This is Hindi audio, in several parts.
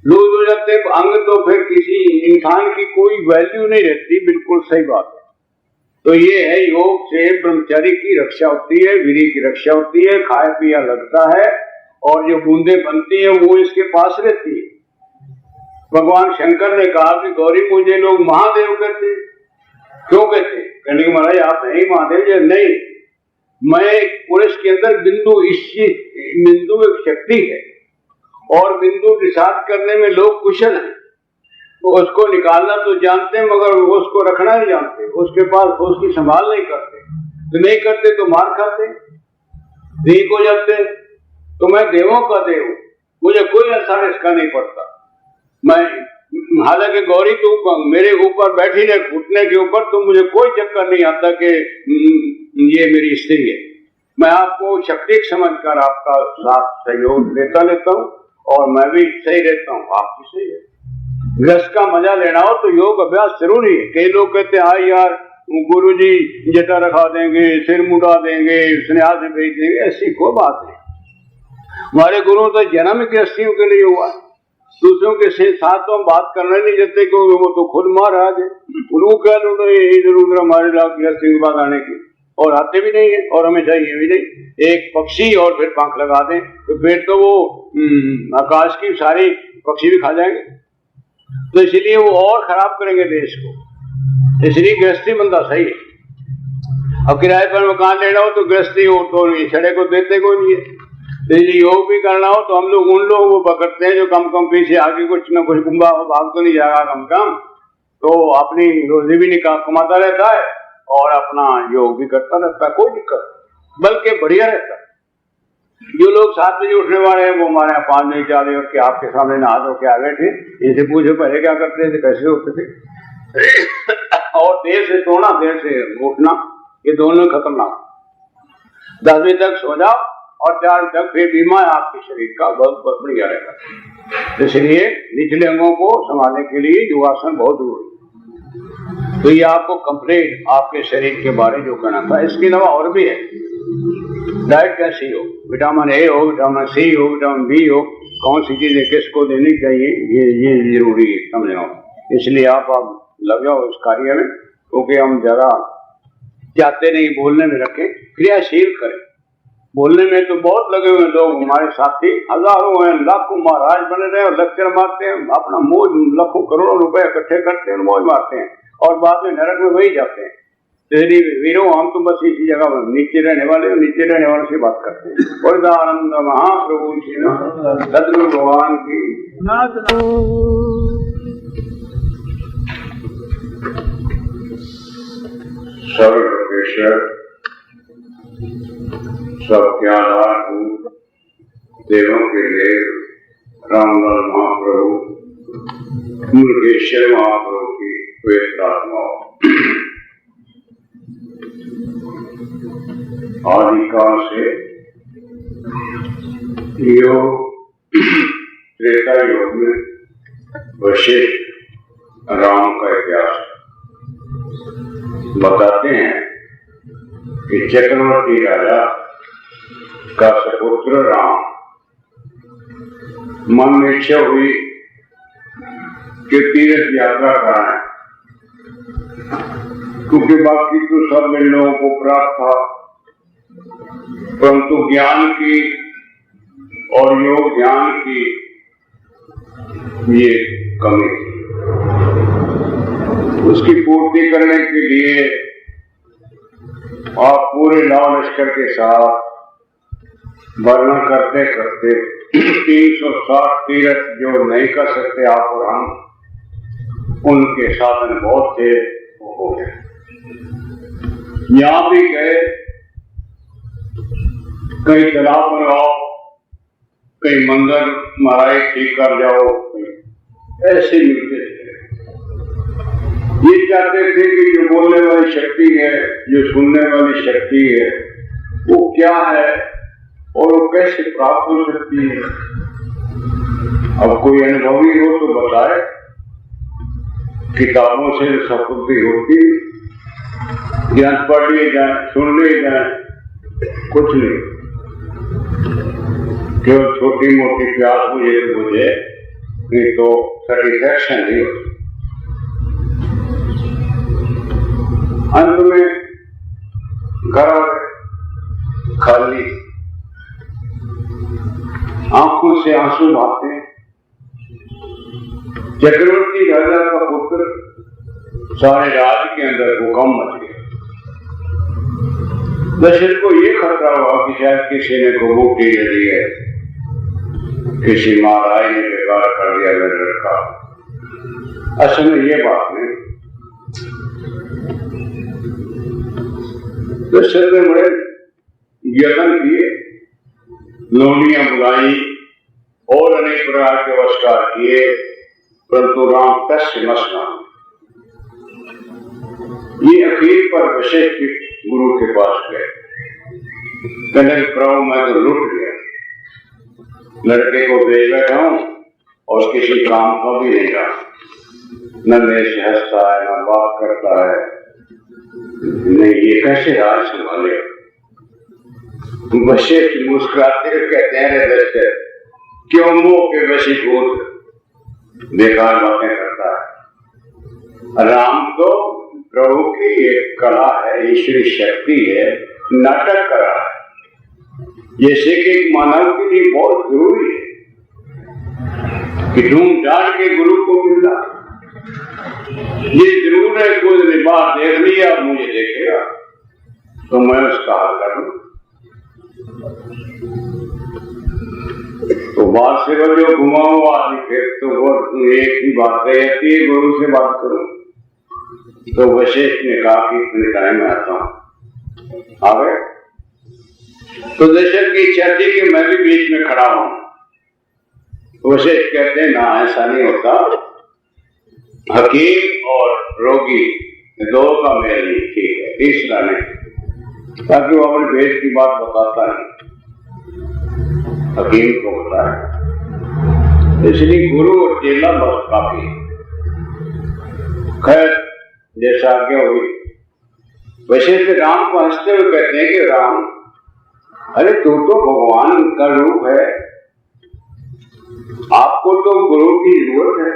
लूज हो जाते अंग तो फिर किसी इंसान की कोई वैल्यू नहीं रहती। बिल्कुल सही बात है। तो ये है योग से ब्रह्मचर्य की रक्षा होती है, वीर्य की रक्षा होती है, खाया पिया लगता है और जो बूंदे बनती है वो इसके पास रहती है। भगवान शंकर ने कहा कि गौरी मुझे लोग महादेव कहते। क्यों कहते? कहने के महाराज आप नहीं महादेव। जो नहीं, मैं पुरुष के अंदर बिंदु, बिंदु एक शक्ति है और बिंदु निषाद करने में लोग कुशल हैं। तो उसको निकालना तो जानते हैं मगर उसको रखना नहीं जानते, उसके पास उसकी संभाल नहीं करते। तो नहीं करते तो मार खाते, ठीक हो जाते। तो मैं देवों का देव, मुझे कोई असर इसका नहीं पड़ता। मैं हालांकि गौरी तो मेरे ऊपर बैठी रहे घुटने के ऊपर, तो मुझे कोई चक्कर नहीं आता कि ये मेरी स्त्री है। मैं आपको शक्ति समझकर आपका साथ सहयोग देता रहता हूँ और मैं भी सही रहता हूँ, आप भी सही है। रस का मजा लेना हो तो योग अभ्यास जरूरी है। कई लोग कहते हैं हाँ यार गुरुजी जटा रखा देंगे, सिर मुड़ा देंगे, सन्यास में भेज देंगे। ऐसी कोई बात नहीं। हमारे गुरु तो जन्म के अस्थियों के लिए हुआ है। दूसरों के साथ तो हम बात करना नहीं चाहते क्योंकि वो तो खुद मार आगे उनको क्या जरूर हमारे लाख गृहस्थी की बात आने की, और आते भी नहीं है। और हमें चाहिए भी नहीं। एक पक्षी और फिर पंख लगा दें तो फिर तो वो आकाश की सारी पक्षी भी खा जाएंगे। तो इसलिए वो और खराब करेंगे देश को। इसलिए गृहस्थी बंदा सही है। अब किराए पर मकान लेना हो तो गृहस्थी हो तो छड़े को देते कोई नहीं है। तो इसलिए योग भी करना हो तो हम लोग उन लोगों को पकड़ते हैं जो कम कम पीछे आगे कुछ न कुछ गुम्बा भाग तो नहीं जाएगा कम कम, तो अपनी रोजी भी निकाल कमाता रहता है और अपना योग भी करता रहता है। कोई दिक्कत, बल्कि बढ़िया रहता है। जो लोग 7 बजे उठने वाले हैं वो हमारे यहाँ 5 बजे 4 बजे के आपके सामने नहा धो के आ गए थे। इनसे पूछो पहले क्या करते थे, कैसे होते थे। और देर से सोना देर से उठना, ये दोनों खतरनाक। 10 बजे तक सो जाओ और 4 बजे तक फिर बीमा है आपके शरीर का, बहुत बढ़िया रहेगा। इसलिए निचले अंगों को संभालने के लिए योगासन बहुत जरूरी है। तो ये आपको कंप्लीट आपके शरीर के बारे जो कहना था। इसके अलावा और भी है। डाइट कैसी हो, विटामिन ए हो, विटामिन सी हो, विटामिन बी हो, कौन सी चीजें किसको देनी चाहिए, ये जरूरी है समझना। इसलिए आप लग जाओ इस कार्य में, क्योंकि हम जरा चाहते नहीं बोलने में रखें, क्रियाशील करें। बोलने में तो बहुत लगे हुए लोग हमारे साथी हजारों हैं, लाखों महाराज बने रहे और लेक्चर मारते हैं, अपना मौज लाखों करोड़ों रुपए इकट्ठे करते हैं, मौज मारते हैं और बाद में नरक में वही जाते हैं। वीरों हम तो बस इसी जगह पर नीचे रहने वाले से बात करते हैं। और आनंद महाप्रभु सदगुरु भगवान की सर्वेश्वर सबके आधार देवों के देव रामलाल महाप्रभु मुरुगेश्वर महाप्रभु की वेदात्मा आदिकाल से योग त्रेता योग में वशिष्ठ राम का इतिहास बताते हैं कि चक्रवर्ती राजा का सपुत्र राम मन में इच्छा हुई कि तीर्थ यात्रा कराएं, क्योंकि बाकी तो सब इन लोगों को प्राप्त था, परंतु ज्ञान की और योग ज्ञान की ये कमी थी। उसकी पूर्ति करने के लिए आप पूरे लाल लश्कर के साथ वर्णन करते करते 360 तीर्थ जो नहीं कर सकते आप और हम, उनके साधन बहुत से हो गए। यहां भी गए, कई तालाब बनाओ, कई मंदिर महाराज ठीक कर जाओ, ऐसे मिलते थे। ये चाहते थे कि जो बोलने वाली शक्ति है, जो सुनने वाली शक्ति है, वो क्या है और वो कैसे प्राप्त हो सकती है। अब कोई अनुभवी हो तो बताए, किताबों से सपुर्दी होती, ज्ञान पढ़ लिए जाए, सुन लिए जाए, कुछ नहीं, केवल छोटी मोटी प्यास मुझे नहीं तो सेटिस्फैक्शन नहीं होती। अंत में घर खाली, आंखों से आंसू बहाते हैं। चक्रवर्ती राजा का पुत्र, सारे राज्य के अंदर भूकंप मच गया। दशरथ को ये खतरा हुआ कि शायद किसी ने घुघुटी ले ली है, किसी महाराज ने बेकार कर दिया लड़का का। असल में ये बात नहीं। दशरथ ने बड़े यत्न किए, लोनियां बुलाई और अनेक प्रकार के नमस्कार किए, परंतु राम तस् मसना। ये अखीर पर वशिष्ठ गुरु के पास गए, कहने प्रभु मैं तो लुट गया, लड़के को भेज बैठा हूं और किसी काम का भी नहीं रहा, न मेरे से हंसता है न बात करता है, नहीं ये कैसे राज संभाले। वशिष्ठ मुस्कुराते हुए कहते हैं रे दशरथ, क्यों मोह के वशीभूत बेकार बातें करता है। राम तो प्रभु की एक कला है, ईश्वरी शक्ति है, नाटक करा है, जैसे कि एक मानव के लिए बहुत जरूरी है कि ढूंढ डाल के गुरु को मिलना। ये जरूर है कोई ने बात देख लिया, मुझे देखेगा तो मैं उसका हाल करूं। तो बात से वो जो घुमा हुआ आदमी फिर तो वो एक ही बात रहती है, गुरु से बात करूं। तो वशिष्ठ ने कहा कि इतने टाइम में आता हूं, आ गए। तो दशरथ की इच्छा थी कि मैं भी बीच में खड़ा हूं। वशिष्ठ कहते हैं ना, ऐसा नहीं होता, हकीम और रोगी दो का मेल नहीं, ठीक है, तीसरा नहीं, ताकि वो अपने भेद की बात बताता है, हकीम को बताए। इसलिए गुरु और चेला बस काफी। खैर जैसा आज्ञा हुई, वशिष्ठ राम को हंसते हुए कहते हैं कि राम, अरे तू तो भगवान का रूप है, आपको तो गुरु की जरूरत है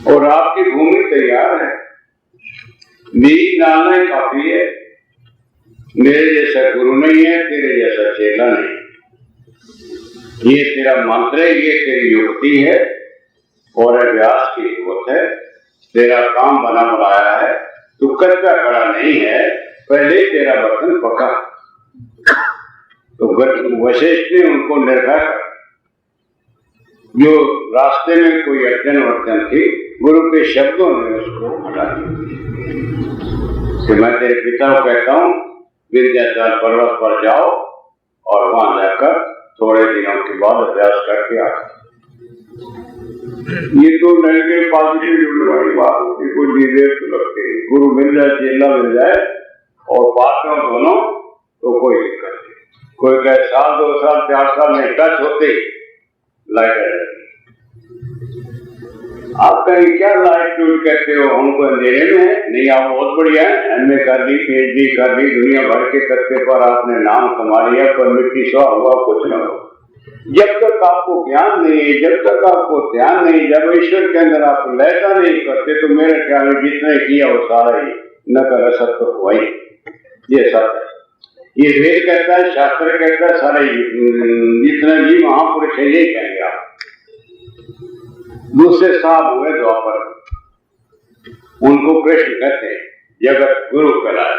और आपकी भूमि तैयार है, बीज डालना ही काफी है। मेरे जैसा गुरु नहीं है, तेरे जैसा चेला नहीं, ये तेरा मंत्र है, ये तेरी युक्ति है और अभ्यास की जरूरत है। तेरा काम बना बनाया है, तू कच्चा खड़ा नहीं है, पहले तेरा बर्तन पका। तो वशिष्ठ ने उनको निर्भय कर, जो रास्ते में कोई अड़चन वर्चन थी, गुरु के शब्दों ने उसको हटा दिया कि मैं तेरे पिता को कहता हूं विंध्याचल पर्वत पर जाओ और वहां जाकर थोड़े दिनों के बाद अभ्यास करके आ। ये तो नल के पास की जुड़ने वाली बात होती, कोई देर तो लगती है। गुरु मिल जाए, चेला मिल जाए और पार्टनर दोनों, तो कोई दिक्कत नहीं। कोई कहे साल 2 साल 4 साल में टच होते लाइट, आप कहीं क्या लाइट टूट कहते हो, हमको अंधेरे में है, नहीं आप बहुत बढ़िया है, एमए कर ली, पीएचडी कर ली, दुनिया भर के तख्ते पर आपने नाम कमा लिया, पर मिट्टी सौ हुआ कुछ न हो। जब तक आपको ज्ञान नहीं, जब तक आपको ध्यान नहीं, जब ईश्वर के अंदर आप लयता नहीं करते, तो मेरे ख्याल में जितना किया वो सारा ही न कर सत्य हुआ ही। ये सत्य, ये वेद कहता है, शास्त्र कहता है, सारे जितना भी महापुरुष है यही कहेंगे आप। दूसरे साहब हुए द्वापर, उनको कृष्ण कहते हैं, जगत गुरु कहलाए,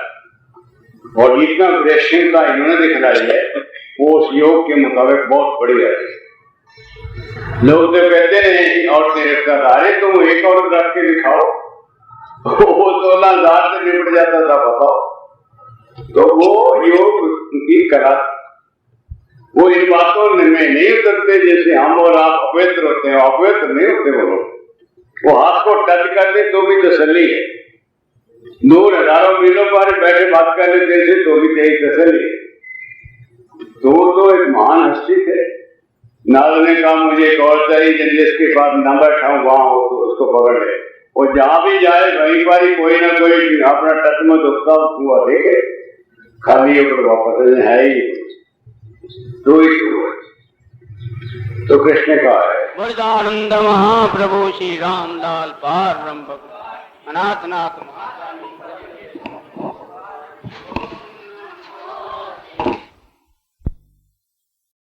और जितना वैश्विकता इन्होंने दिखलाई है वो उस योग के मुताबिक बहुत बढ़िया है। लोग तो कहते हैं औरतें रिश्तेदार, तुम एक औरत रख के दिखाओ, वो 16,000 से निपट जाता था, बताओ। तो वो योग की कला, वो इन बातों में नहीं उतरते जैसे हम और आप अपवित्र होते हैं, अपवित्र नहीं होते वो लोग। वो हाथ को टच करते तो भी तसल्ली है, दूर हजारों मीलों पर बैठे बात कर लेते थे तो भी तेरी तसल्ली है। तो वो तो एक महान हस्ती थे। नारद ने कहा मुझे एक और चाहिए जिसके पास न बैठा हूं वहां हो तो उसको पकड़ ले, और जहां भी जाए वहीं पर ही कोई ना कोई अपना टच में दुखता हुआ देखे, खाली होकर वापस है ही तो ही तो कृष्ण ने कहा है वरदानंद महाप्रभु श्री रामलाल पार ब्रह्म अनाथ नाथ